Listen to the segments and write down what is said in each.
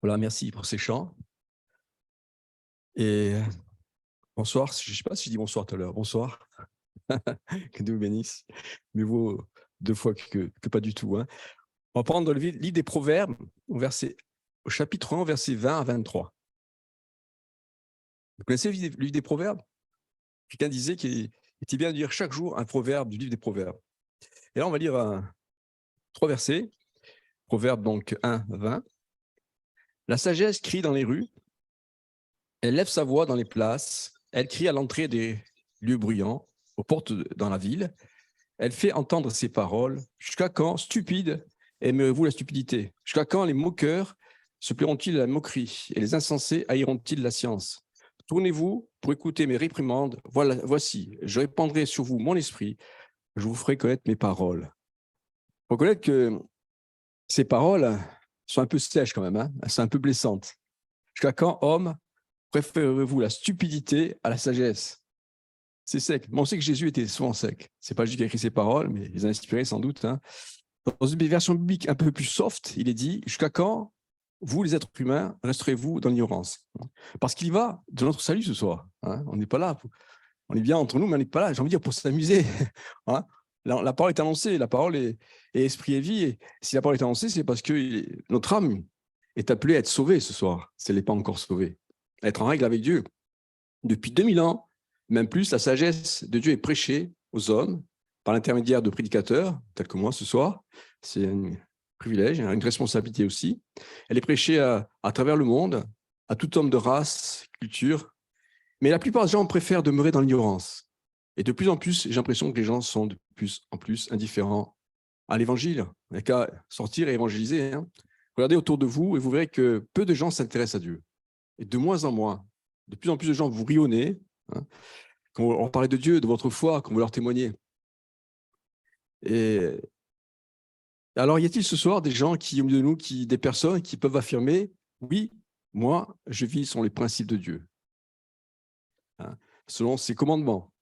Voilà, merci pour ces chants. Et bonsoir, je ne sais pas si je dis bonsoir tout à l'heure. Bonsoir, que Dieu vous bénisse. Mieux vaut deux fois que pas du tout. Hein. On va prendre le livre des Proverbes, au chapitre 1, versets 20 à 23. Vous connaissez le livre des Proverbes? Quelqu'un disait qu'il était bien de lire chaque jour un proverbe du livre des Proverbes. Et là, on va lire 3 versets. Proverbe donc 1, 20. La sagesse crie dans les rues, elle lève sa voix dans les places, elle crie à l'entrée des lieux bruyants, aux portes dans la ville. Elle fait entendre ses paroles. Jusqu'à quand, stupide, aimerez-vous la stupidité? Jusqu'à quand les moqueurs se plairont-ils à la moquerie et les insensés haïront-ils la science? Tournez-vous pour écouter mes réprimandes. Voici, je répandrai sur vous mon esprit. Je vous ferai connaître mes paroles. Il faut connaître que ces paroles sont un peu sèches quand même. Hein, elles sont un peu blessantes. Jusqu'à quand, homme, préférez-vous la stupidité à la sagesse? C'est sec. Mais on sait que Jésus était souvent sec. C'est pas Jésus qui a écrit ces paroles, mais il les a inspirées sans doute. Hein. Dans une version biblique un peu plus soft, il est dit « Jusqu'à quand, vous les êtres humains, resterez-vous dans l'ignorance ?» Parce qu'il y va de notre salut ce soir. Hein. On n'est pas là. On est bien entre nous, mais on n'est pas là, j'ai envie de dire, pour s'amuser. Hein. La parole est annoncée. La parole est esprit et vie. Et si la parole est annoncée, c'est parce que notre âme est appelée à être sauvée ce soir, si elle n'est pas encore sauvée. À être en règle avec Dieu. Depuis 2000 ans, même plus, la sagesse de Dieu est prêchée aux hommes par l'intermédiaire de prédicateurs, tels que moi ce soir. C'est un privilège, une responsabilité aussi. Elle est prêchée à travers le monde, à tout homme de race, culture. Mais la plupart des gens préfèrent demeurer dans l'ignorance. Et de plus en plus, j'ai l'impression que les gens sont de plus en plus indifférents à l'évangile. Il n'y a qu'à sortir et évangéliser. Hein. Regardez autour de vous et vous verrez que peu de gens s'intéressent à Dieu. Et de moins en moins. De plus en plus de gens vous rionnez. Hein. Quand on parlait de Dieu, de votre foi, quand vous leur témoignez. Et alors, y a-t-il ce soir des gens qui, au milieu de nous, des personnes qui peuvent affirmer « Oui, moi, je vis selon les principes de Dieu, hein, selon ses commandements.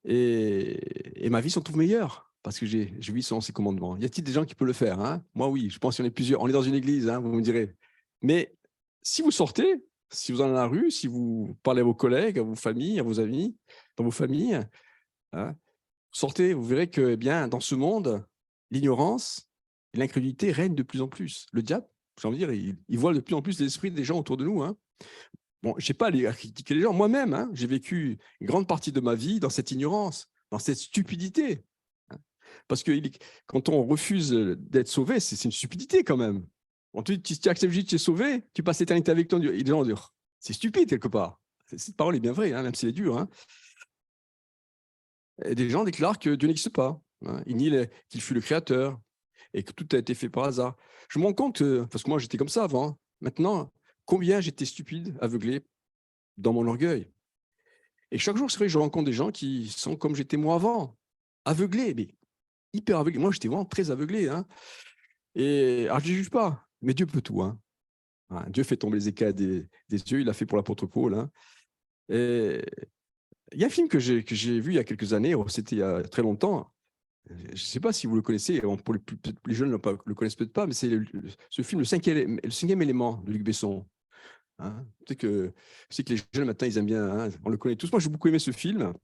Et ma vie s'en trouve meilleure parce que je vis selon ses commandements. » Y a-t-il des gens qui peuvent le faire? Hein? Moi, oui, je pense qu'il y en a plusieurs. On est dans une église, hein, vous me direz. Mais si vous sortez, si vous allez dans la rue, si vous parlez à vos collègues, à vos familles, à vos amis, dans vos familles, hein, sortez, vous verrez que eh bien, dans ce monde, l'ignorance et l'incrédulité règnent de plus en plus. Le diable, j'ai envie de dire, il voile de plus en plus l'esprit des gens autour de nous. Hein. Bon, je ne sais pas à critiquer les gens. Moi-même, hein, j'ai vécu une grande partie de ma vie dans cette ignorance, dans cette stupidité. Hein. Parce que quand on refuse d'être sauvé, c'est une stupidité quand même. On te dit, tu acceptes juste, tu es sauvé, tu passes l'éternité avec ton Dieu. Et les gens disent, c'est stupide quelque part. Cette parole est bien vraie, hein, même si elle est dure. Hein. Et des gens déclarent que Dieu n'existe pas. Hein. Ils nient qu'il fut le créateur et que tout a été fait par hasard. Je me rends compte, parce que moi j'étais comme ça avant, hein. Maintenant, combien j'étais stupide, aveuglé dans mon orgueil. Et chaque jour, c'est vrai que je rencontre des gens qui sont comme j'étais moi avant, aveuglés, mais hyper aveuglés. Moi, j'étais vraiment très aveuglé. Hein. Et alors, je ne juge pas, mais Dieu peut tout. Hein. Hein, Dieu fait tomber les écailles des yeux, il l'a fait pour l'apôtre Paul. Hein. Et il y a un film que j'ai vu il y a quelques années, c'était il y a très longtemps. Je ne sais pas si vous le connaissez, pour les jeunes ne le connaissent peut-être pas, mais c'est ce film, le cinquième élément de Luc Besson. Hein. Je sais que les jeunes maintenant, ils aiment bien, hein, on le connaît tous. Moi, j'ai beaucoup aimé ce film.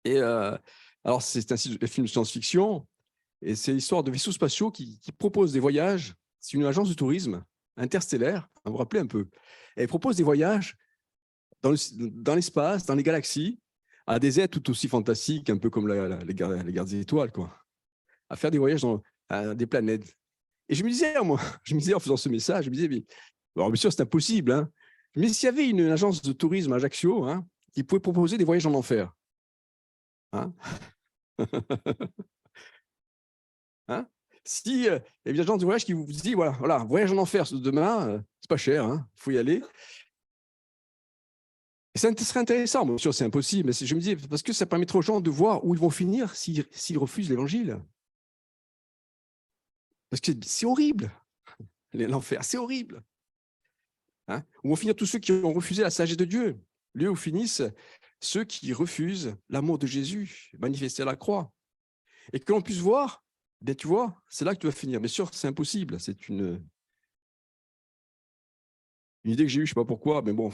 Et alors, c'est un film de science-fiction, et c'est l'histoire de vaisseaux spatiaux qui proposent des voyages. C'est une agence de tourisme interstellaire, vous vous rappelez un peu. Et elle propose des voyages dans l'espace, dans les galaxies, à des êtres tout aussi fantastiques, un peu comme les gardes des étoiles, quoi. À faire des voyages à des planètes. Et je me disais, moi, en faisant ce message, je me disais, mais, alors bien sûr, c'est impossible, hein, mais s'il y avait une agence de tourisme à Ajaccio, hein, qui pouvait proposer des voyages en enfer, hein, hein, si il y a une agence de voyage qui vous dit, voilà, voyage en enfer demain, c'est pas cher, hein, il faut y aller. Et ça serait intéressant, bien sûr, c'est impossible, mais je me dis, parce que ça permettrait aux gens de voir où ils vont finir s'ils refusent l'évangile. Parce que c'est horrible, l'enfer, c'est horrible. Hein, où vont finir tous ceux qui ont refusé la sagesse de Dieu, lieu où finissent ceux qui refusent l'amour de Jésus manifesté à la croix. Et que l'on puisse voir, bien tu vois, c'est là que tu vas finir. Bien sûr, c'est impossible, Une idée que j'ai eue, je ne sais pas pourquoi, mais bon.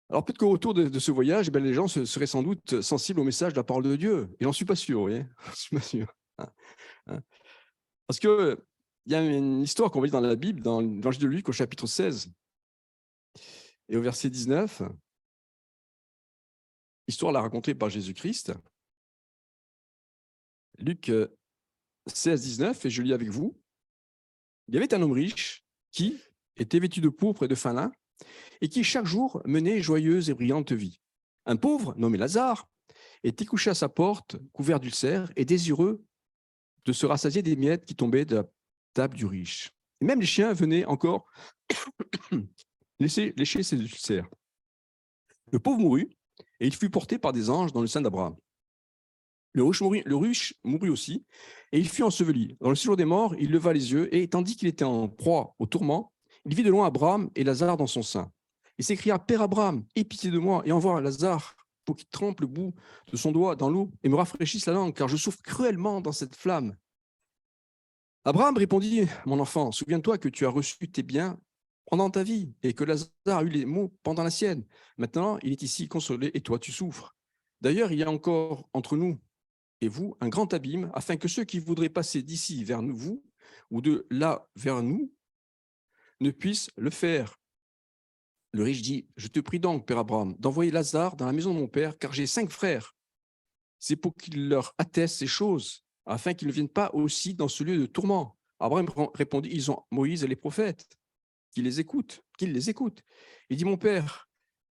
Alors peut-être qu'au retour de ce voyage, les gens seraient sans doute sensibles au message de la parole de Dieu. Et j'en suis pas sûr, vous voyez. Je suis pas sûr. Hein, hein. Parce que il y a une histoire qu'on lit dans la Bible, dans l'Évangile de Luc, au chapitre 16 et au verset 19. Histoire la racontée par Jésus-Christ. Luc 16, 19, et je lis avec vous. Il y avait un homme riche qui était vêtu de pourpre et de fin lin, et qui chaque jour menait joyeuse et brillante vie. Un pauvre, nommé Lazare, était couché à sa porte, couvert d'ulcères et désireux de se rassasier des miettes qui tombaient de la table du riche. Et même les chiens venaient encore lécher ses ulcères. Le pauvre mourut, et il fut porté par des anges dans le sein d'Abraham. Le riche mourut aussi, et il fut enseveli. Dans le séjour des morts, il leva les yeux, et tandis qu'il était en proie au tourment, il vit de loin Abraham et Lazare dans son sein. Il s'écria, Père Abraham, aie pitié de moi, et envoie Lazare pour qu'il trempe le bout de son doigt dans l'eau et me rafraîchisse la langue, car je souffre cruellement dans cette flamme. Abraham répondit, mon enfant, souviens-toi que tu as reçu tes biens pendant ta vie, et que Lazare a eu les maux pendant la sienne. Maintenant, il est ici consolé, et toi, tu souffres. D'ailleurs, il y a encore entre nous et vous un grand abîme, afin que ceux qui voudraient passer d'ici vers vous, ou de là vers nous, ne puissent le faire. Le riche dit, je te prie donc, Père Abraham, d'envoyer Lazare dans la maison de mon père, car j'ai 5 frères. C'est pour qu'il leur atteste ces choses, afin qu'ils ne viennent pas aussi dans ce lieu de tourment. Abraham répondit, ils ont Moïse et les prophètes, qu'ils les écoutent. Il dit, mon père,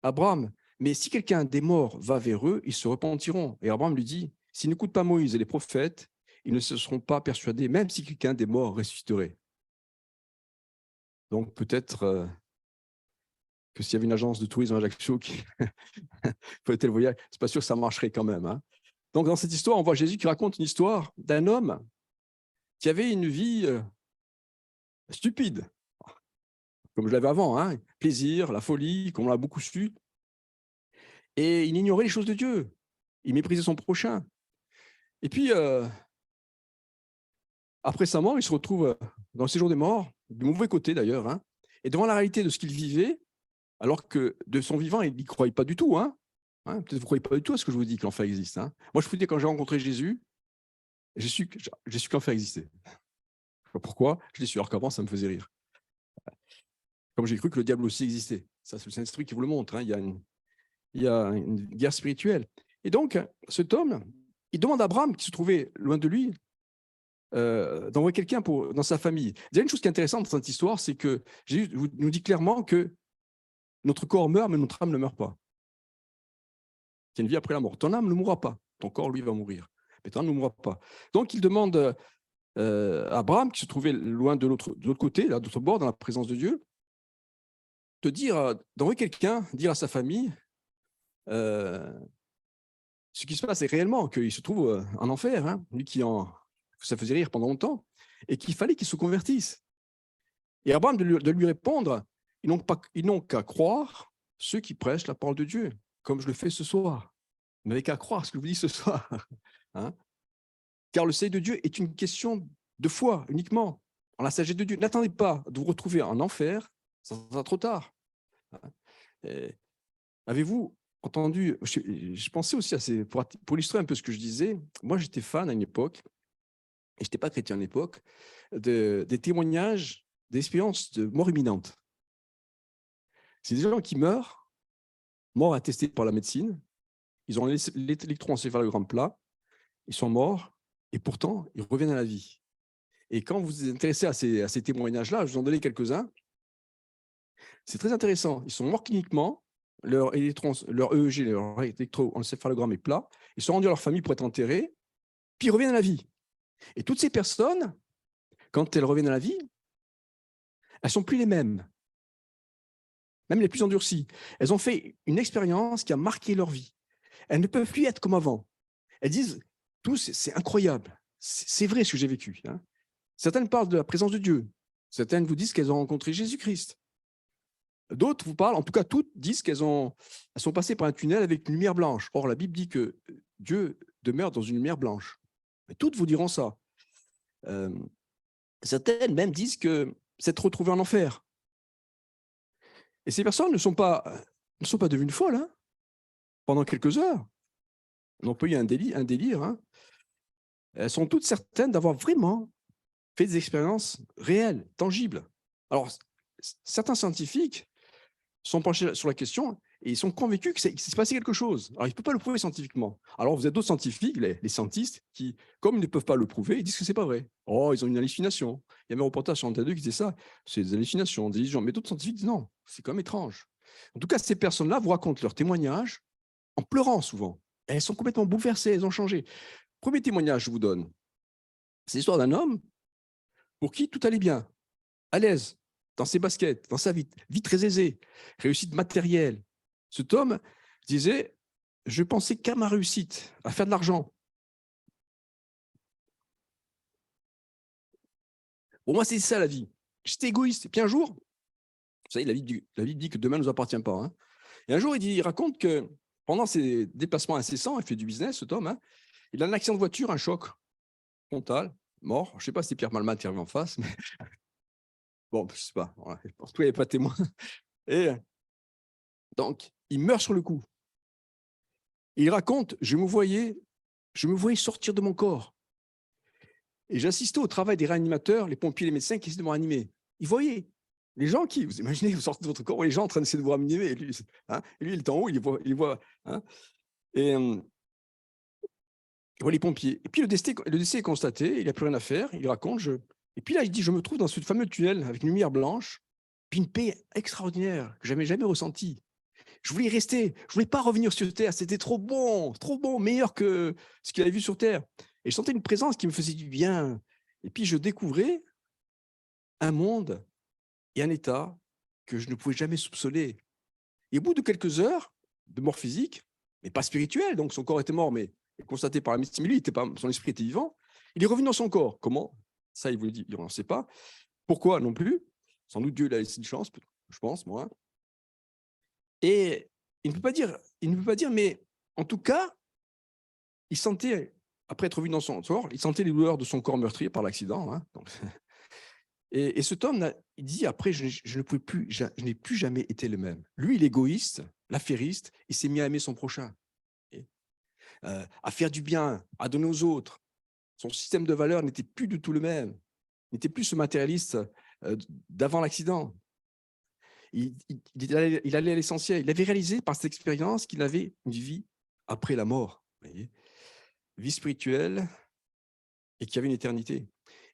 Abraham, mais si quelqu'un des morts va vers eux, ils se repentiront. Et Abraham lui dit, s'ils n'écoutent pas Moïse et les prophètes, ils ne se seront pas persuadés, même si quelqu'un des morts ressusciterait. Donc peut-être que s'il y avait une agence de tourisme à Ajaccio qui faisait le voyage, c'est pas sûr que ça marcherait quand même. Hein. Donc dans cette histoire, on voit Jésus qui raconte une histoire d'un homme qui avait une vie stupide, comme je l'avais avant, hein, plaisir, la folie, comme on l'a beaucoup su, et il ignorait les choses de Dieu, il méprisait son prochain. Et puis, après sa mort, il se retrouve dans le séjour des morts, du mauvais côté d'ailleurs, hein, et devant la réalité de ce qu'il vivait, alors que de son vivant, il n'y croyait pas du tout. Hein. Peut-être que vous ne croyez pas du tout à ce que je vous dis, que l'enfer existe. Hein. Moi, je vous dis, quand j'ai rencontré Jésus, j'ai su que l'enfer existait. Je ne sais pas pourquoi, je l'ai su, alors qu'avant, ça me faisait rire. Comme j'ai cru que le diable aussi existait. Ça, c'est le Saint-Esprit qui vous le montre. Hein. Il y a une guerre spirituelle. Et donc, cet homme, il demande à Abraham, qui se trouvait loin de lui, d'envoyer quelqu'un dans sa famille. Il y a une chose qui est intéressante dans cette histoire, c'est que Jésus nous dit clairement que notre corps meurt, mais notre âme ne meurt pas. Il y a une vie après la mort. Ton âme ne mourra pas. Ton corps, lui, va mourir. Mais ton âme ne mourra pas. Donc, il demande à Abraham, qui se trouvait loin de l'autre côté, là, de l'autre bord, dans la présence de Dieu, d'envoyer quelqu'un, dire à sa famille, ce qui se passe est réellement qu'il se trouve en enfer, hein, lui ça faisait rire pendant longtemps, et qu'il fallait qu'il se convertisse. Et Abraham de lui répondre, ils n'ont qu'à croire ceux qui prêchent la parole de Dieu, comme je le fais ce soir. Vous n'avez qu'à croire ce que je vous dis ce soir. Hein. Car le salut de Dieu est une question de foi uniquement, en la sagesse de Dieu. N'attendez pas de vous retrouver en enfer, ça sera trop tard. Avez-vous entendu, je pensais aussi à pour illustrer un peu ce que je disais, moi j'étais fan à une époque, et je n'étais pas chrétien à l'époque, des témoignages d'expériences de mort imminente. C'est des gens qui meurent, morts attestés par la médecine, ils ont l'électroencéphalogramme plat, ils sont morts, et pourtant, ils reviennent à la vie. Et quand vous vous intéressez à ces témoignages-là, je vous en donner quelques-uns, c'est très intéressant. Ils sont morts cliniquement, leur EEG, leur électroencéphalogramme est plat, ils sont rendus à leur famille pour être enterrés, puis ils reviennent à la vie. Et toutes ces personnes, quand elles reviennent à la vie, elles ne sont plus les mêmes, même les plus endurcies. Elles ont fait une expérience qui a marqué leur vie. Elles ne peuvent plus être comme avant. Elles disent, tous, c'est incroyable, c'est vrai ce que j'ai vécu. Hein. Certaines parlent de la présence de Dieu. Certaines vous disent qu'elles ont rencontré Jésus-Christ. D'autres vous parlent, en tout cas toutes disent qu'elles sont passées par un tunnel avec une lumière blanche. Or, la Bible dit que Dieu demeure dans une lumière blanche. Mais toutes vous diront ça. Certaines même disent que c'est retrouvées en enfer. Et ces personnes ne sont pas devenues folles hein, pendant quelques heures. Elles n'ont pas eu un délire. Hein. Elles sont toutes certaines d'avoir vraiment fait des expériences réelles, tangibles. Alors, certains scientifiques sont penchés sur la question et ils sont convaincus qu'il s'est passé quelque chose. Alors, ils ne peuvent pas le prouver scientifiquement. Alors, vous êtes d'autres scientifiques, les scientistes, qui, comme ils ne peuvent pas le prouver, ils disent que ce n'est pas vrai. Oh, ils ont une hallucination. Il y avait un reportage sur Antenne 2 qui disait ça, c'est des hallucinations, des illusions. Mais d'autres scientifiques disent non, c'est quand même étrange. En tout cas, ces personnes-là vous racontent leurs témoignages en pleurant souvent. Elles sont complètement bouleversées, elles ont changé. Premier témoignage, je vous donne. C'est l'histoire d'un homme pour qui tout allait bien, à l'aise, dans ses baskets, dans sa vie très aisée, réussite matérielle. Cet homme disait, je pensais qu'à ma réussite, à faire de l'argent. Pour moi, c'est ça la vie. J'étais égoïste. Et puis un jour, vous savez, la vie dit que demain ne nous appartient pas. Hein. Et un jour, il raconte que pendant ses déplacements incessants, il fait du business, cet homme, hein, il a un accident de voiture, un choc frontal, mort. Je ne sais pas si Pierre Malman est arrivé en face, mais bon, je ne sais pas. Voilà. Pour tout, il n'y avait pas de témoin. Et donc, il meurt sur le coup. Il raconte, je me voyais sortir de mon corps. Et j'assistais au travail des réanimateurs, les pompiers, les médecins qui essaient de me réanimer. Ils voyaient les gens qui, vous imaginez, vous sortez de votre corps, les gens en train d'essayer de vous réanimer. Et lui, il est en haut, il voit. Hein, et il voit les pompiers. Et puis le décès est constaté, il n'y a plus rien à faire. Il raconte, et puis là, il dit, je me trouve dans ce fameux tunnel avec une lumière blanche, puis une paix extraordinaire que je n'avais jamais ressentie. Je voulais y rester, je ne voulais pas revenir sur Terre, c'était trop bon, meilleur que ce qu'il avait vu sur Terre. Et je sentais une présence qui me faisait du bien. Et puis je découvrais un monde et un état que je ne pouvais jamais soupçonner. Et au bout de quelques heures de mort physique, mais pas spirituelle, donc son corps était mort, mais constaté par la médecine, mais lui, son esprit était vivant, il est revenu dans son corps. Comment? Ça, il vous le dit, on ne sait pas. Pourquoi non plus? Sans doute Dieu il a laissé une chance, je pense, moi. Et il ne peut pas dire, mais en tout cas, il sentait, après être revenu dans son corps, il sentait les douleurs de son corps meurtri par l'accident. Hein, donc. Et cet homme, il dit après, je n'ai plus jamais été le même. Lui, l'égoïste, l'affairiste, il s'est mis à aimer son prochain, à faire du bien, à donner aux autres. Son système de valeurs n'était plus du tout le même, n'était plus ce matérialiste d'avant l'accident. Il allait à l'essentiel. Il avait réalisé par cette expérience qu'il avait une vie après la mort. Vous voyez, vie spirituelle et qu'il y avait une éternité.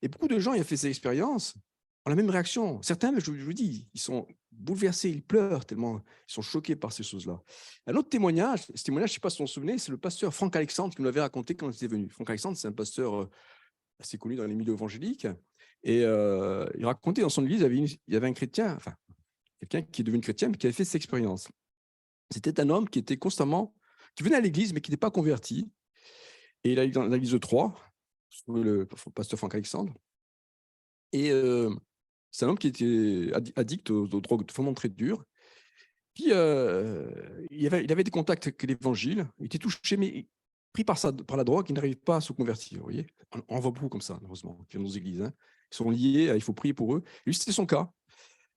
Et beaucoup de gens, ils ont fait ces expériences, ont la même réaction. Certains, je vous dis, ils sont bouleversés, ils pleurent tellement ils sont choqués par ces choses-là. Un autre témoignage, ce témoignage, je ne sais pas si vous vous souvenez, c'est le pasteur Franck Alexandre qui nous l'avait raconté quand il était venu. Franck Alexandre, c'est un pasteur assez connu dans les milieux évangéliques. Et il racontait dans son église, il y avait un chrétien, enfin, quelqu'un qui est devenu chrétien, mais qui avait fait cette expérience. C'était un homme qui était constamment, qui venait à l'église, mais qui n'était pas converti. Et il allait dans l'église de Troyes, le pasteur Franck Alexandre. Et c'est un homme qui était addict aux drogues vraiment très dures. Puis, il avait des contacts avec l'évangile. Il était touché, mais pris par la drogue, il n'arrive pas à se convertir. Vous voyez, on en voit beaucoup comme ça, heureusement, qui viennent dans nos églises. Hein. Ils sont liés, il faut prier pour eux. Et lui, c'était son cas.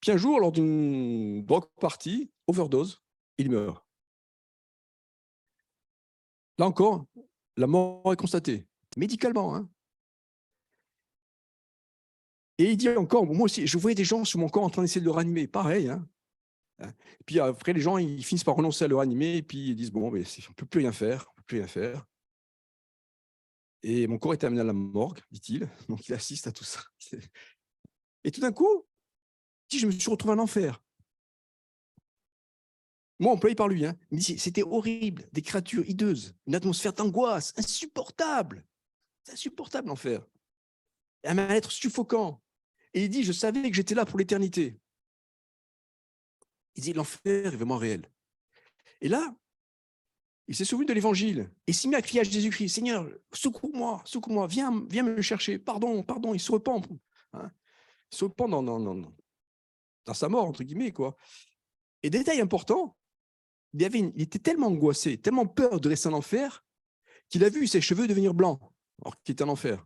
Puis un jour, lors d'une drogue party, overdose, il meurt. Là encore, la mort est constatée, médicalement. Hein. Et il dit encore, moi aussi, je voyais des gens sur mon corps en train d'essayer de le ranimer. Pareil. Hein. Et puis après, les gens, ils finissent par renoncer à le ranimer et puis ils disent, bon, mais on ne peut plus rien faire, on peut plus rien faire. Et mon corps est amené à la morgue, dit-il. Donc il assiste à tout ça. Et tout d'un coup, je me suis retrouvé en enfer. Moi, employé par lui, hein. Il me dit, c'était horrible, des créatures hideuses, une atmosphère d'angoisse, insupportable. C'est insupportable l'enfer. Un mal-être suffocant. Et il dit, je savais que j'étais là pour l'éternité. Il dit, l'enfer est vraiment réel. Et là, il s'est souvenu de l'évangile. Et il s'est mis à crier à Jésus-Christ, Seigneur, secours-moi, viens me chercher, pardon. Il se repent. Hein. Il se repent dans sa mort, entre guillemets, quoi. Et détail important, il était tellement angoissé, tellement peur de rester en enfer, qu'il a vu ses cheveux devenir blancs, alors qu'il était en enfer.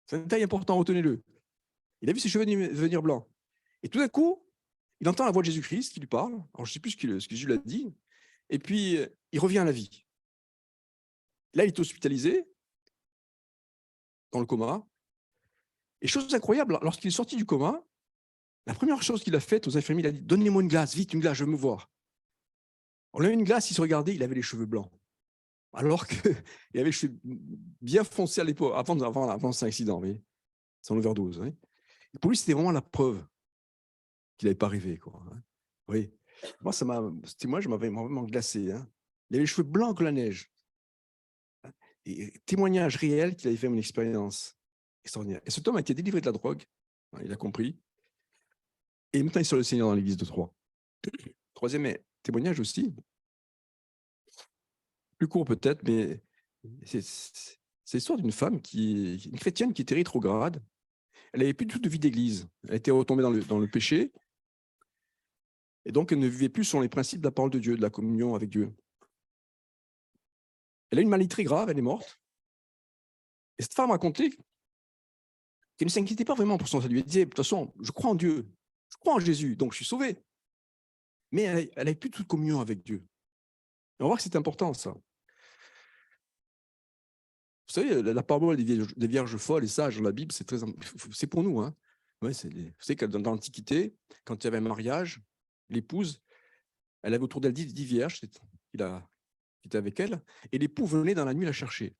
C'est un détail important, retenez-le. Il a vu ses cheveux devenir blancs. Et tout d'un coup, il entend la voix de Jésus-Christ qui lui parle. Alors, je ne sais plus ce que Jésus l'a dit. Et puis, il revient à la vie. Là, il est hospitalisé, dans le coma. Et chose incroyable, lorsqu'il est sorti du coma, la première chose qu'il a faite aux infirmiers, il a dit « Donnez-moi une glace, vite, une glace, je veux me voir ». On lui a mis une glace, il se regardait, il avait les cheveux blancs. Alors qu'il avait les cheveux bien foncés à l'époque, avant son accident, vous voyez, son overdose. Oui. Et pour lui, c'était vraiment la preuve qu'il n'avait pas rêvé. Quoi, hein. Oui. Moi, c'était moi, je m'avais vraiment glacé. Hein. Il avait les cheveux blancs comme la neige. Et témoignage réel qu'il avait fait une expérience extraordinaire. Et cet homme a été délivré de la drogue, hein, il a compris. Et maintenant, il est sur le Seigneur dans l'église de Troyes. Troisième témoignage aussi, plus court peut-être, mais c'est l'histoire d'une femme, une chrétienne qui était rétrograde. Elle n'avait plus du tout de vie d'église. Elle était retombée dans le péché. Et donc, elle ne vivait plus selon les principes de la parole de Dieu, de la communion avec Dieu. Elle a une maladie très grave, elle est morte. Et cette femme racontait qu'elle ne s'inquiétait pas vraiment pour son salut. Elle disait, de toute façon, je crois en Dieu, je crois en Jésus, donc je suis sauvée. Mais elle n'avait plus toute communion avec Dieu. Et on voit que c'est important, ça. Vous savez, la parabole des vierges folles et sages dans la Bible, c'est pour nous. Hein. Ouais, vous savez que dans l'Antiquité, quand il y avait un mariage, l'épouse, elle avait autour d'elle 10 vierges qui étaient avec elle, et l'époux venait dans la nuit la chercher.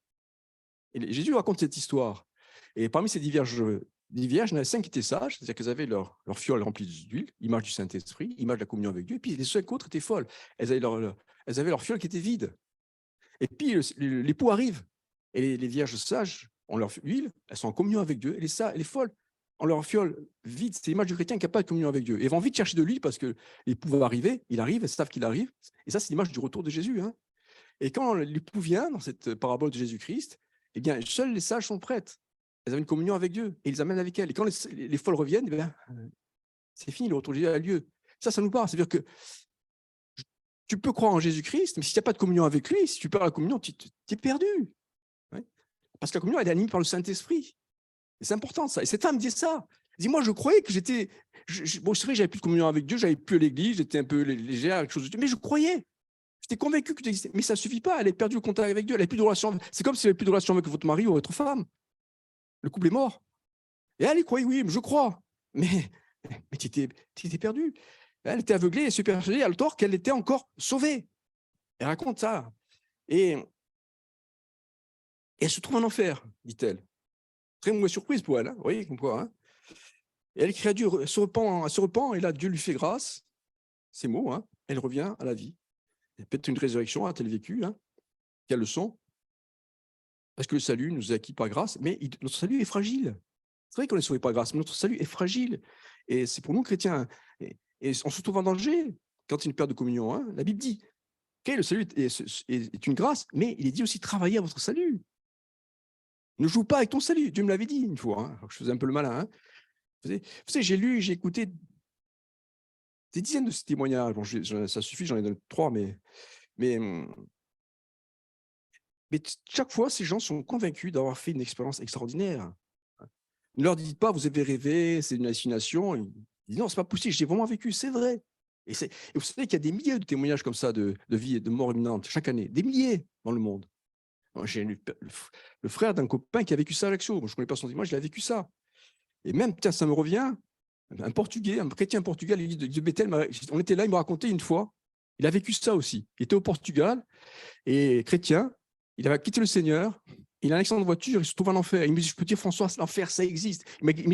Et Jésus raconte cette histoire. Et parmi ces 10 vierges, il y en avait 5 qui étaient sages, c'est-à-dire qu'elles avaient leur fiole remplie d'huile, image du Saint-Esprit, image de la communion avec Dieu, et puis les 5 autres étaient folles. Elles avaient leur fiole qui était vide. Et puis l'époux arrive, et les vierges sages ont leur huile, elles sont en communion avec Dieu, et les folles ont leur fiole vide. C'est l'image du chrétien qui n'a pas de communion avec Dieu. Et elles vont vite chercher de l'huile parce que l'époux va arriver, il arrive, elles savent qu'il arrive. Et ça, c'est l'image du retour de Jésus. Hein. Et quand l'époux vient dans cette parabole de Jésus-Christ, eh bien, seules les sages sont prêtes. Elles ont une communion avec Dieu et ils amènent avec elles. Et quand les folles reviennent, eh bien, c'est fini, le retour de Jésus a lieu. Ça nous parle. C'est-à-dire que tu peux croire en Jésus-Christ, mais si tu n'as pas de communion avec lui, si tu perds la communion, tu es perdu. Ouais. Parce que la communion, elle est animée par le Saint-Esprit. Et c'est important, ça. Et cette femme dit ça. Elle dit, moi, je croyais que j'étais... Bon, c'est vrai que j'avais plus de communion avec Dieu, j'avais plus à l'église, j'étais un peu légère, quelque chose de Dieu, mais je croyais. J'étais convaincu que tu existais. Mais ça ne suffit pas, elle a perdu le contact avec Dieu, elle n'a plus de relation. C'est comme si elle n'avait plus de relation avec votre mari ou votre femme. Le couple est mort. Et elle croyait, oui, je crois. Mais tu étais perdu. Elle était aveuglée et se persuadée à le tort qu'elle était encore sauvée. Elle raconte ça. Et elle se trouve en enfer, dit-elle. Très mauvaise surprise pour elle, hein. Vous voyez, comme quoi. Hein. Et elle crie à Dieu, elle se repent, et là, Dieu lui fait grâce. Ces mots, hein. Elle revient à la vie. Peut-être une résurrection, a-t-elle vécu, hein. Quelle leçon? Parce que le salut nous est acquis par grâce, mais notre salut est fragile. C'est vrai qu'on est sauvé par grâce, mais notre salut est fragile. Et c'est pour nous, chrétiens, et on se trouve en danger quand il y a une perte de communion. Hein. La Bible dit que le salut est une grâce, mais il est dit aussi travailler à votre salut. Ne joue pas avec ton salut. Dieu me l'avait dit une fois. Hein. Je faisais un peu le malin. Hein. Vous savez, j'ai écouté des dizaines de ces témoignages. Bon, ça suffit, j'en ai donné 3, mais chaque fois, ces gens sont convaincus d'avoir fait une expérience extraordinaire. Ne leur dites pas, vous avez rêvé, c'est une hallucination. Ils disent, non, c'est pas possible, j'ai vraiment vécu, c'est vrai. Et vous savez qu'il y a des milliers de témoignages comme ça de vie et de mort imminente chaque année, des milliers dans le monde. J'ai le frère d'un copain qui a vécu ça à Ajaccio. Moi, je ne connais pas son témoignage, il a vécu ça. Et même, ça me revient, un Portugais, un chrétien portugais à l'église de Bethel, on était là, il me racontait une fois, il a vécu ça aussi. Il était au Portugal, et chrétien, il avait quitté le Seigneur, il a un accident de voiture, il se trouve en enfer. Il me dit, je peux te dire, François, l'enfer, ça existe. Il m'a dit,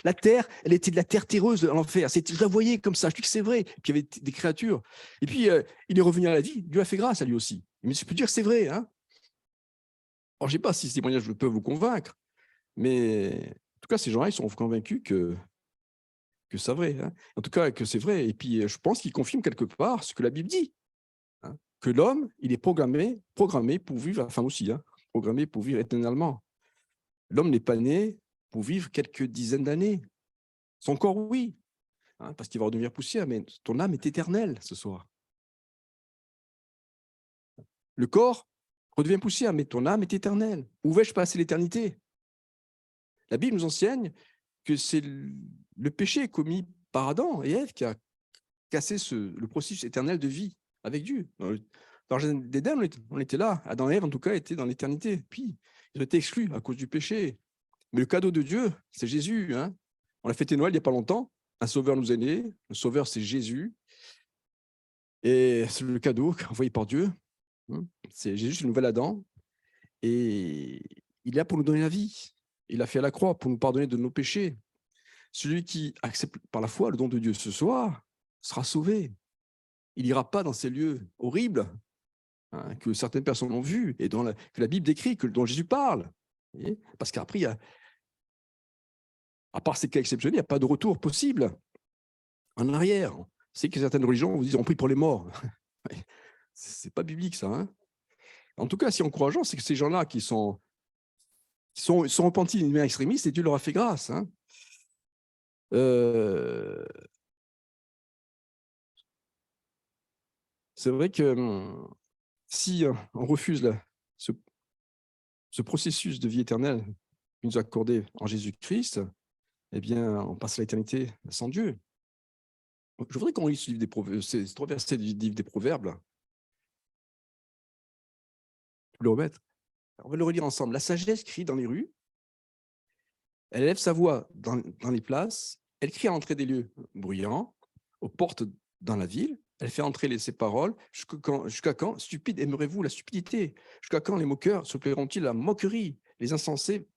la terre, elle était de la terre terreuse, l'enfer. Je la voyais comme ça, je dis que c'est vrai. Puis il y avait des créatures. Et puis, il est revenu à la vie, Dieu a fait grâce à lui aussi. Il me dit, je peux te dire que c'est vrai. Hein. Alors, je ne sais pas si ces témoignages peuvent vous convaincre, mais en tout cas, ces gens-là, ils sont convaincus que c'est vrai. Hein. En tout cas, que c'est vrai. Et puis, je pense qu'ils confirment quelque part ce que la Bible dit. Hein, que l'homme, il est programmé pour vivre, la femme aussi, hein, programmé pour vivre éternellement. L'homme n'est pas né pour vivre quelques dizaines d'années. Son corps, oui, hein, parce qu'il va redevenir poussière, mais ton âme est éternelle ce soir. Le corps redevient poussière, mais ton âme est éternelle. Où vais-je passer l'éternité? La Bible nous enseigne que c'est le péché commis par Adam et Ève qui a cassé le processus éternel de vie avec Dieu. Dans le jardin d'Éden, on était là. Adam et Ève, en tout cas, étaient dans l'éternité. Puis, ils ont été exclus à cause du péché. Mais le cadeau de Dieu, c'est Jésus. Hein. On a fêté Noël il n'y a pas longtemps. Un sauveur nous est né. Le sauveur, c'est Jésus. Et c'est le cadeau envoyé par Dieu. C'est Jésus, le nouvel Adam. Et il est là pour nous donner la vie. Il a fait à la croix pour nous pardonner de nos péchés. Celui qui accepte par la foi le don de Dieu ce soir sera sauvé. Il n'ira pas dans ces lieux horribles que certaines personnes ont vus et que la Bible décrit, dont Jésus parle. Parce qu'après, à part ces cas exceptionnels, il n'y a pas de retour possible en arrière. C'est que certaines religions vous disent on prie pour les morts. C'est pas biblique, ça. Hein. En tout cas, si encourageant, c'est que ces gens-là qui sont repentis d'une manière extrémiste et Dieu leur a fait grâce. Hein. C'est vrai que si on refuse ce processus de vie éternelle qu'il nous a accordé en Jésus-Christ, eh bien, on passe à l'éternité sans Dieu. Je voudrais qu'on lise ce livre des Proverbes, ces 3 versets du livre des Proverbes. Là. Je peux le remettre. On va le relire ensemble. La sagesse crie dans les rues, elle élève sa voix dans les places, elle crie à l'entrée des lieux bruyants, aux portes dans la ville, elle fait entrer ses paroles. Jusqu'à quand, stupide, aimerez-vous la stupidité? Jusqu'à quand les moqueurs se plairont-ils à la moquerie? Les insensés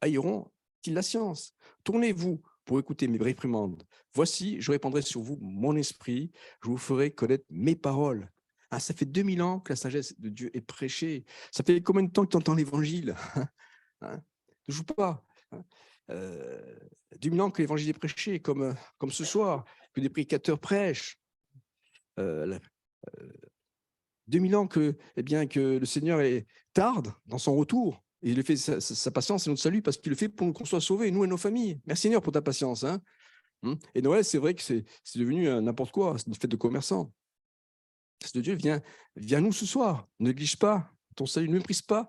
haïront-ils la science? Tournez-vous pour écouter mes réprimandes. Voici, je répandrai sur vous mon esprit, je vous ferai connaître mes paroles. Ah, ça fait 2000 ans que la sagesse de Dieu est prêchée. Ça fait combien de temps que tu entends l'évangile? Ne joue pas. 2000 ans que l'évangile est prêché, comme ce soir, que des prédicateurs prêchent. 2000 ans que le Seigneur tarde dans son retour. Et il le fait, sa patience et notre salut, parce qu'il le fait pour qu'on soit sauvés, nous et nos familles. Merci Seigneur pour ta patience. Hein. Et Noël, c'est vrai que c'est devenu n'importe quoi, c'est une fête de commerçants. De Dieu, viens nous ce soir. Ne néglige pas ton salut, ne méprise pas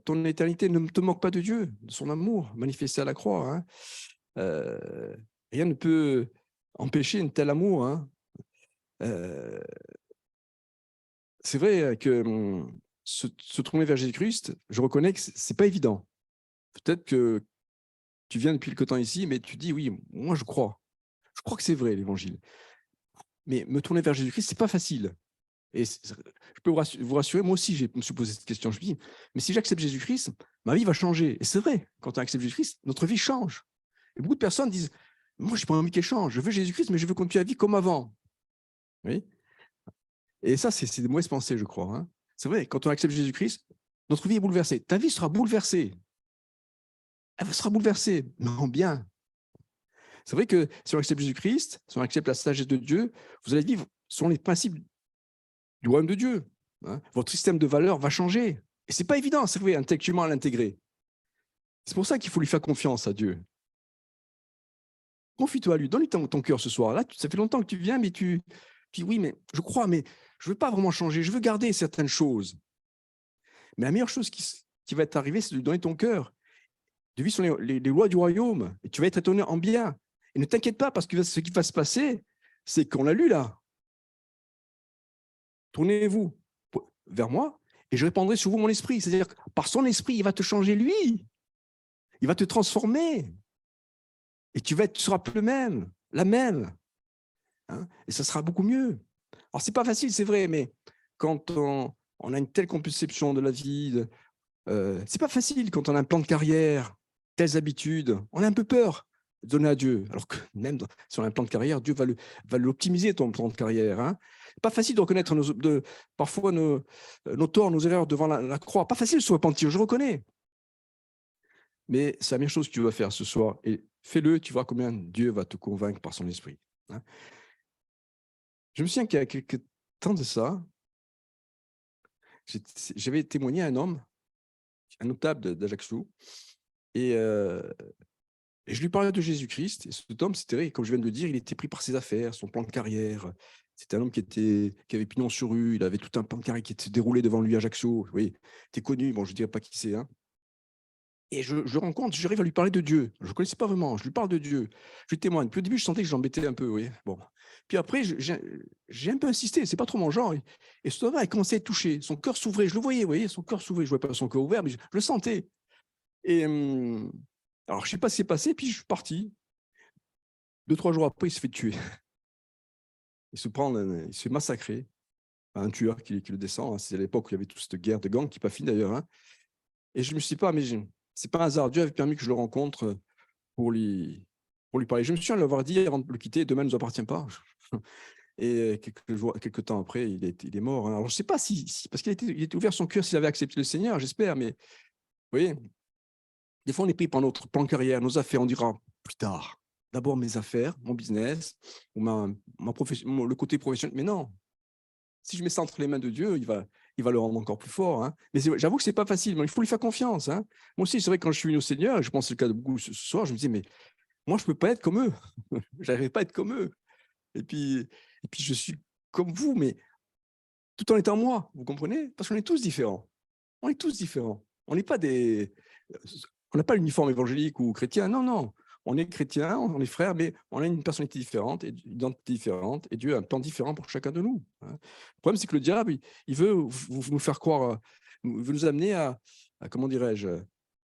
ton éternité, ne te moque pas de Dieu, de son amour manifesté à la croix. Hein. Rien ne peut empêcher un tel amour. Hein. C'est vrai que se tourner vers Jésus-Christ, je reconnais que c'est pas évident. Peut-être que tu viens depuis quelque temps ici, mais tu dis oui, moi je crois. Je crois que c'est vrai l'évangile. Mais me tourner vers Jésus-Christ, c'est pas facile. Et je peux vous rassurer, moi aussi, je me suis posé cette question. Je me dis, mais si j'accepte Jésus-Christ, ma vie va changer. Et c'est vrai, quand on accepte Jésus-Christ, notre vie change. Et beaucoup de personnes disent, moi, je n'ai pas envie qu'elle change. Je veux Jésus-Christ, mais je veux continuer la vie comme avant. Oui. Et ça, c'est des mauvaises pensées, je crois. Hein. C'est vrai, quand on accepte Jésus-Christ, notre vie est bouleversée. Ta vie sera bouleversée. Elle sera bouleversée, mais en bien. C'est vrai que si on accepte Jésus-Christ, si on accepte la sagesse de Dieu, vous allez vivre selon les principes du royaume de Dieu. Hein. Votre système de valeurs va changer. Et ce n'est pas évident, c'est vrai, intellectuellement à l'intégrer. C'est pour ça qu'il faut lui faire confiance à Dieu. Confie-toi à lui, donne-lui ton cœur ce soir. Là, ça fait longtemps que tu viens, mais tu dis oui, mais je crois, mais je ne veux pas vraiment changer, je veux garder certaines choses. Mais la meilleure chose qui va t'arriver, c'est de lui donner ton cœur, de vivre sur les lois du royaume, et tu vas être étonné en bien. Et ne t'inquiète pas, parce que ce qui va se passer, c'est qu'on l'a lu là. Tournez-vous vers moi, et je répandrai sur vous mon esprit. C'est-à-dire que par son esprit, il va te changer lui. Il va te transformer. Et tu seras plus le même, la même. Hein, et ça sera beaucoup mieux. Alors, c'est pas facile, c'est vrai, mais quand on a une telle conception de la vie, c'est pas facile quand on a un plan de carrière, telles habitudes, on a un peu peur de donner à Dieu. Alors que même si on a un plan de carrière, Dieu va l'optimiser, ton plan de carrière. Hein. Pas facile de reconnaître parfois nos torts, nos erreurs devant la croix. Pas facile de se repentir, je reconnais. Mais c'est la même chose que tu vas faire ce soir. Et fais-le, tu vois combien Dieu va te convaincre par son esprit. Hein. Je me souviens qu'il y a quelques temps de ça, j'avais témoigné à un homme, un notable d'Ajaccio, et je lui parlais de Jésus-Christ. Et cet homme, c'était, comme je viens de le dire, il était pris par ses affaires, son plan de carrière. C'était un homme qui avait pignon sur rue, il avait tout un plan de carrière qui était déroulé devant lui à Ajaccio. Oui, il était connu, bon, je ne dirais pas qui c'est. Hein. Et je le rencontre, j'arrive à lui parler de Dieu. Je ne connaissais pas vraiment, je lui parle de Dieu. Je lui témoigne. Puis au début, je sentais que je l'embêtais un peu, oui. Bon. Puis après, j'ai un peu insisté, c'est pas trop mon genre. Et soudain, il commençait à être touché. Son cœur s'ouvrait, je le voyais, vous voyez, son cœur s'ouvrait. Je ne voyais pas son cœur ouvert, mais je le sentais. Et alors, je ne sais pas ce qui s'est passé, puis je suis parti. 2-3 jours après, il se fait tuer. Il se fait massacrer par un tueur qui le descend. C'est à l'époque où il y avait toute cette guerre de gangs, qui n'est pas finie d'ailleurs. Hein. Et je me suis dit, pas, mais c'est pas un hasard. Dieu avait permis que je le rencontre pour lui parler. Je me souviens de l'avoir dit avant de le quitter, demain ne nous appartient pas. Et quelques temps après, il est mort. Hein. Alors, je ne sais pas si parce qu'il était ouvert son cœur, s'il avait accepté le Seigneur, j'espère, mais vous voyez, des fois, on est pris par notre plan de carrière, nos affaires, on dira plus tard. D'abord mes affaires, mon business, ou ma profession, le côté professionnel. Mais non, si je mets ça entre les mains de Dieu, il va le rendre encore plus fort. Hein. Mais j'avoue que ce n'est pas facile, mais il faut lui faire confiance. Hein. Moi aussi, c'est vrai, quand je suis venu au Seigneur, et je pense que c'est le cas de beaucoup ce soir, je me disais, mais moi, je ne peux pas être comme eux. Je n'arrive pas à être comme eux. Et puis, je suis comme vous, mais tout en étant moi, vous comprenez? Parce qu'on est tous différents. On est tous différents. On n'est pas on n'a pas l'uniforme évangélique ou chrétien. Non, non. On est chrétien, on est frères, mais on a une personnalité différente, et une identité différente, et Dieu a un plan différent pour chacun de nous. Hein. Le problème, c'est que le diable, il veut nous faire croire, il veut nous amener à comment dirais-je,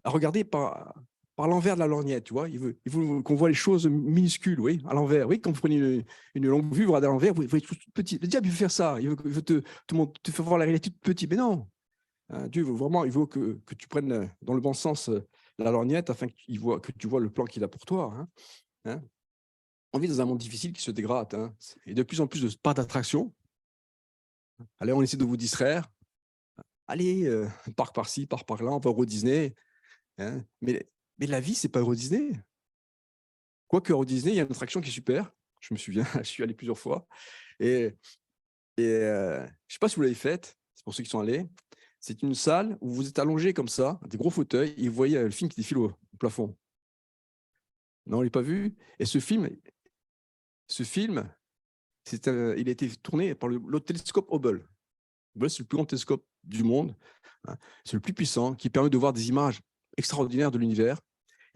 à regarder par l'envers de la lorgnette, tu vois. Il veut qu'on voit les choses minuscules, oui, à l'envers. Oui, quand vous prenez une longue vue, vous regardez à l'envers, vous voyez tout petit. Le diable, il veut faire ça. Il veut te faire voir la réalité toute petite. Mais non, hein, Dieu veut vraiment, il veut que tu prennes dans le bon sens la lorgnette afin que tu vois le plan qu'il a pour toi. Hein. Hein. On vit dans un monde difficile qui se dégrade. Hein. Et de plus en plus de parcs d'attraction. Allez, on essaie de vous distraire. Allez, parc par-ci, parc par-là, on va au Euro Disney. Hein. Mais la vie, c'est pas Euro Disney. Quoique Euro Disney, il y a une attraction qui est super. Je me souviens, je suis allé plusieurs fois. Et je ne sais pas si vous l'avez faite, c'est pour ceux qui sont allés. C'est une salle où vous êtes allongé comme ça, des gros fauteuils, et vous voyez le film qui défile au plafond. Non, on ne l'a pas vu. Et ce film, il a été tourné par le télescope Hubble. Hubble, c'est le plus grand télescope du monde. Hein. C'est le plus puissant, qui permet de voir des images extraordinaires de l'univers.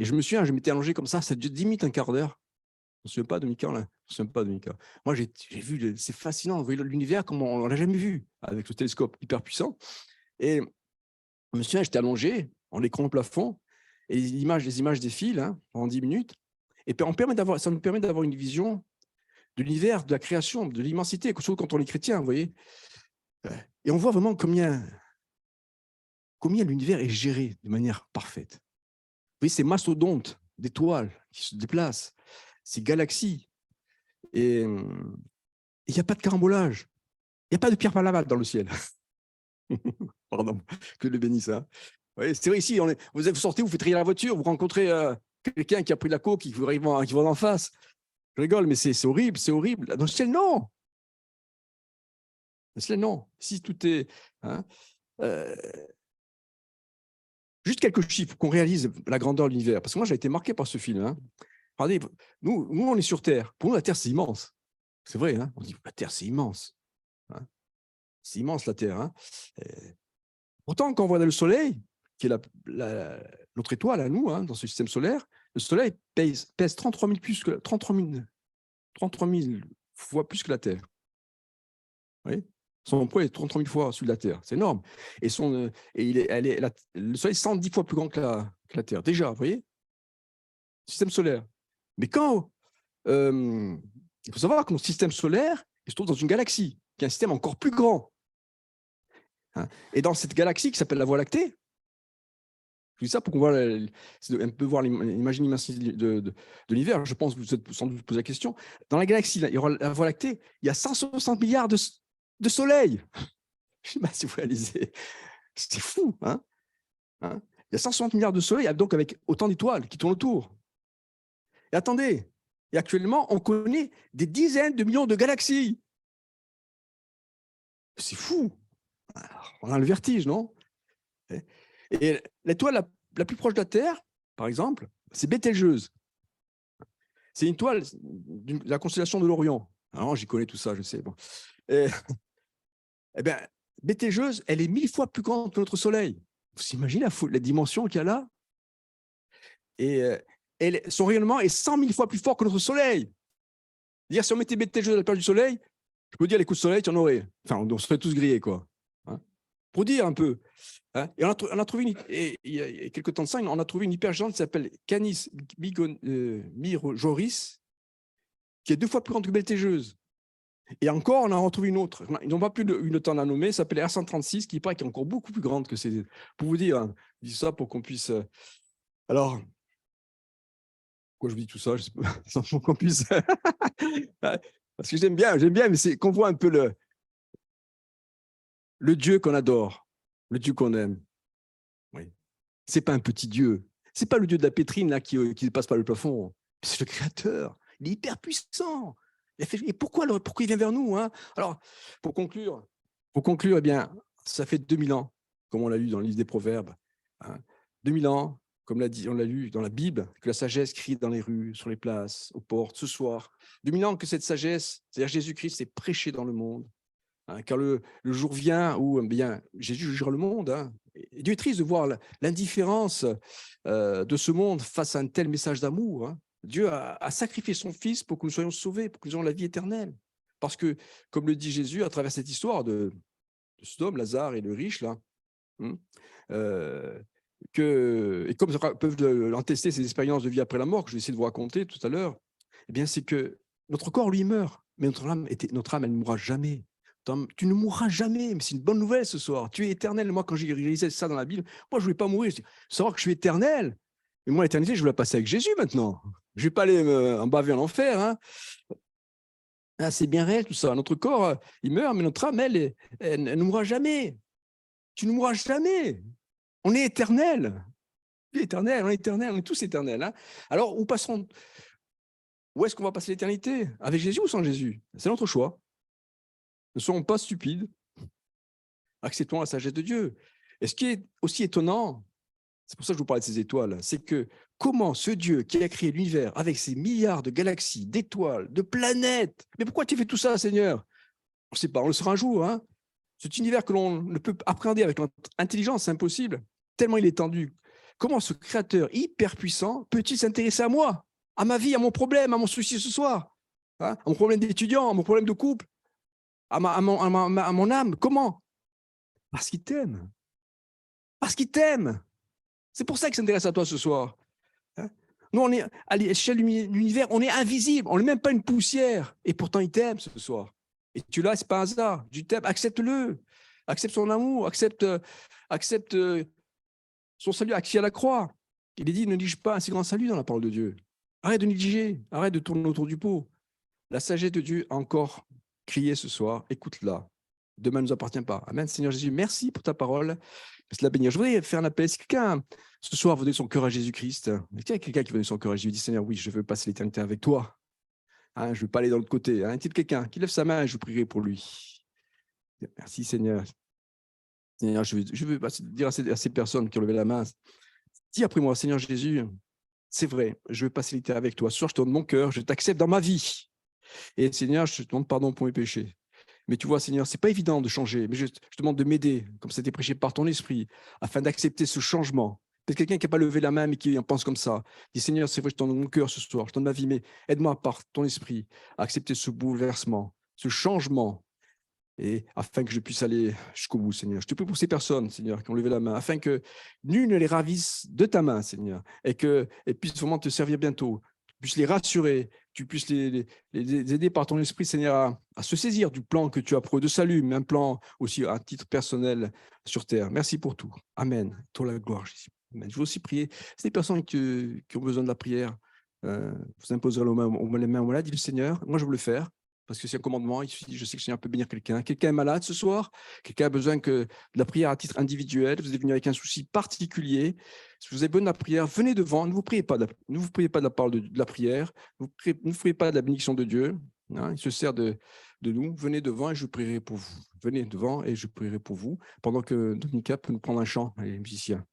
Et je me souviens, je m'étais allongé comme ça duré 10 minutes, un quart d'heure. On ne se souvient pas de Mika, là. On se souvient pas de Mika. Moi, j'ai vu, c'est fascinant, vous voyez l'univers comme on ne l'a jamais vu, avec ce télescope hyper puissant. Et je me souviens, j'étais allongé, en écran au plafond, et les images défilent pendant 10 minutes. Et ça nous permet d'avoir une vision de l'univers, de la création, de l'immensité, surtout quand on est chrétien, vous voyez. Et on voit vraiment combien l'univers est géré de manière parfaite. Vous voyez, ces mastodontes d'étoiles qui se déplacent, ces galaxies. Et il n'y a pas de carambolage. Il n'y a pas de pierre par la balle dans le ciel. Pardon, que le bénisse. Hein. Ouais, c'est vrai, ici, vous sortez, vous faites trier la voiture, vous rencontrez quelqu'un qui a pris la coke, qui va en face. Je rigole, mais c'est horrible, c'est horrible. Dans le ciel, non. Dans le ciel, non. Si tout est... Hein, juste quelques chiffres pour qu'on réalise la grandeur de l'univers. Parce que moi, j'ai été marqué par ce film. Hein. Regardez, nous, on est sur Terre. Pour nous, la Terre, c'est immense. C'est vrai, hein. On dit, la Terre, c'est immense. Hein. C'est immense, la Terre. Hein. Pourtant, quand on voit le Soleil, qui est notre étoile à nous, hein, dans ce système solaire, le Soleil pèse 33 000 fois plus que la Terre. Vous voyez, son poids est 33 000 fois celui de la Terre. C'est énorme. Et, le Soleil est 110 fois plus grand que la Terre. Déjà, vous voyez, système solaire. Mais quand... il faut savoir que notre système solaire il se trouve dans une galaxie, qui est un système encore plus grand. Hein. Et dans cette galaxie qui s'appelle la Voie lactée, je dis ça pour qu'on voit un peu voir l'immensité de l'univers. Je pense que vous êtes sans doute posé la question. Dans la galaxie, il y aura la Voie lactée, il y a 160 milliards de soleils. Je ne sais pas si vous réalisez. C'est fou. Hein. Il y a 160 milliards de soleils, donc avec autant d'étoiles qui tournent autour. Et attendez, et actuellement, on connaît des dizaines de millions de galaxies. C'est fou. Alors, on a le vertige, non? Et l'étoile la plus proche de la Terre, par exemple, c'est Bételgeuse. C'est une étoile de la constellation de l'Orient. Alors, j'y connais tout ça, je sais. Bon. Eh bien, Bételgeuse, elle est 1000 fois plus grande que notre Soleil. Vous imaginez la dimension qu'il y a là? Et, son rayonnement est 100 000 fois plus fort que notre soleil. C'est-à-dire, si on mettait Betelgeuse à la place du soleil, je peux dire, les coups de soleil, tu en aurais. Enfin, on serait tous grillés, quoi. Hein, pour dire un peu. Hein. Et on a trouvé, il y a quelques temps de ça, on a trouvé une hypergéante qui s'appelle Canis Mirojoris, qui est 2 fois plus grande que Betelgeuse. Et encore, on en a retrouvé une autre. Ils n'ont pas plus une temps à nommer, ça s'appelle R136, qui paraît qui est encore beaucoup plus grande que ces. Pour vous dire, hein, je dis ça pour qu'on puisse. Alors, pourquoi je vous dis tout ça, je sais pas, pour qu'on puisse. Parce que j'aime bien, mais c'est qu'on voit un peu le Dieu qu'on adore, le Dieu qu'on aime. Oui. C'est pas un petit Dieu. C'est pas le Dieu de la pétrine là qui ne passe pas le plafond. C'est le Créateur. Il est hyper puissant. Et pourquoi il vient vers nous, hein? Alors, pour conclure, eh bien, ça fait 2000 ans, comme on l'a lu dans le livre des Proverbes. Hein, 2000 ans, comme on l'a lu dans la Bible, que la sagesse crie dans les rues, sur les places, aux portes, ce soir. 2000 ans que cette sagesse, c'est-à-dire Jésus-Christ, est prêché dans le monde. Hein, car le jour vient où bien, Jésus jugera le monde. Hein. Et Dieu est triste de voir l'indifférence de ce monde face à un tel message d'amour. Hein. Dieu a sacrifié son Fils pour que nous soyons sauvés, pour que nous ayons la vie éternelle. Parce que, comme le dit Jésus à travers cette histoire de cet homme, Lazare et le riche, là, et comme peuvent l'attester ces expériences de vie après la mort, que je vais essayer de vous raconter tout à l'heure, eh bien, c'est que notre corps, lui, meurt, mais notre âme, elle ne mourra jamais. Tu ne mourras jamais, mais c'est une bonne nouvelle ce soir. Tu es éternel. Moi, quand j'ai réalisé ça dans la Bible, moi, je ne voulais pas mourir. Je dis, savoir que je suis éternel. Mais moi, l'éternité, je veux la passer avec Jésus maintenant. Je ne vais pas aller en baver en enfer. Hein. Ah, c'est bien réel tout ça. Notre corps, il meurt, mais notre âme, elle ne mourra jamais. Tu ne mourras jamais. On est éternel. Tu es éternel, on est tous éternels. Hein. Alors, où est-ce qu'on va passer l'éternité? Avec Jésus ou sans Jésus? C'est notre choix. Ne soyons pas stupides. Acceptons la sagesse de Dieu. Et ce qui est aussi étonnant, c'est pour ça que je vous parlais de ces étoiles, c'est que comment ce Dieu qui a créé l'univers avec ses milliards de galaxies, d'étoiles, de planètes, mais pourquoi tu fais tout ça, Seigneur? On ne sait pas, on le saura un jour. Hein. Cet univers que l'on ne peut appréhender avec notre intelligence, c'est impossible, tellement il est étendu. Comment ce créateur hyper puissant peut-il s'intéresser à moi, à ma vie, à mon problème, à mon souci ce soir, hein, à mon problème d'étudiant, à mon problème de couple, à mon âme? Comment? Parce qu'il t'aime. Parce qu'il t'aime. C'est pour ça qu'il s'intéresse à toi ce soir. Hein. Nous, on est à l'échelle de l'univers, on est invisible, on n'est même pas une poussière. Et pourtant, il t'aime ce soir. Et tu l'as, ce n'est pas un hasard. Tu t'aimes, accepte-le. Accepte son amour, accepte son salut acquis à la croix. Il est dit, ne néglige pas un si grand salut dans la parole de Dieu. Arrête de négliger, arrête de tourner autour du pot. La sagesse de Dieu a encore crié ce soir, écoute-la. Demain ne nous appartient pas. Amen. Seigneur Jésus, merci pour ta parole. Laisse-la bénir. Je voudrais faire un appel. Si quelqu'un, ce soir, veut donner son cœur à Jésus-Christ, est-ce qu'il y a quelqu'un qui veut donner son cœur à Jésus? Il dit, Seigneur, oui, je veux passer l'éternité avec toi. Hein, je ne veux pas aller dans l'autre côté. Hein. Est-il quelqu'un qui lève sa main et je prierai pour lui? Merci, Seigneur. Seigneur, je veux dire à ces personnes qui ont levé la main, dis après moi, Seigneur Jésus, c'est vrai, je veux passer l'éternité avec toi. Ce soir, je te donne mon cœur, je t'accepte dans ma vie. Et Seigneur, je te demande pardon pour mes péchés. Mais tu vois, Seigneur, ce n'est pas évident de changer, mais je te demande de m'aider, comme ça a été prêché par ton esprit, afin d'accepter ce changement. Peut-être quelqu'un qui n'a pas levé la main, mais qui en pense comme ça. Dis, Seigneur, c'est vrai, je te donne mon cœur ce soir, je te donne ma vie, mais aide-moi par ton esprit à accepter ce bouleversement, ce changement, et afin que je puisse aller jusqu'au bout, Seigneur. Je te prie pour ces personnes, Seigneur, qui ont levé la main, afin que nul ne les ravisse de ta main, Seigneur, et qu'elles puissent vraiment te servir bientôt. Tu puisses les rassurer, tu puisses les aider par ton esprit, Seigneur, à se saisir du plan que tu as pour eux de salut, mais un plan aussi à titre personnel sur terre. Merci pour tout. Amen. Toi la gloire, Jésus. Amen. Je veux aussi prier. C'est des personnes qui ont besoin de la prière. Vous imposerez les mains aux malades, dit le Seigneur. Moi, je veux le faire. Parce que c'est un commandement, je sais que le Seigneur peut bénir quelqu'un. Quelqu'un est malade ce soir, quelqu'un a besoin de la prière à titre individuel, vous êtes venu avec un souci particulier. Si vous avez besoin de la prière, venez devant, ne vous priez pas de la parole de la prière, ne vous priez pas de la bénédiction de Dieu. Hein, il se sert de nous. Venez devant et je prierai pour vous. Venez devant et je prierai pour vous, pendant que Dominica peut nous prendre un chant, les musiciens.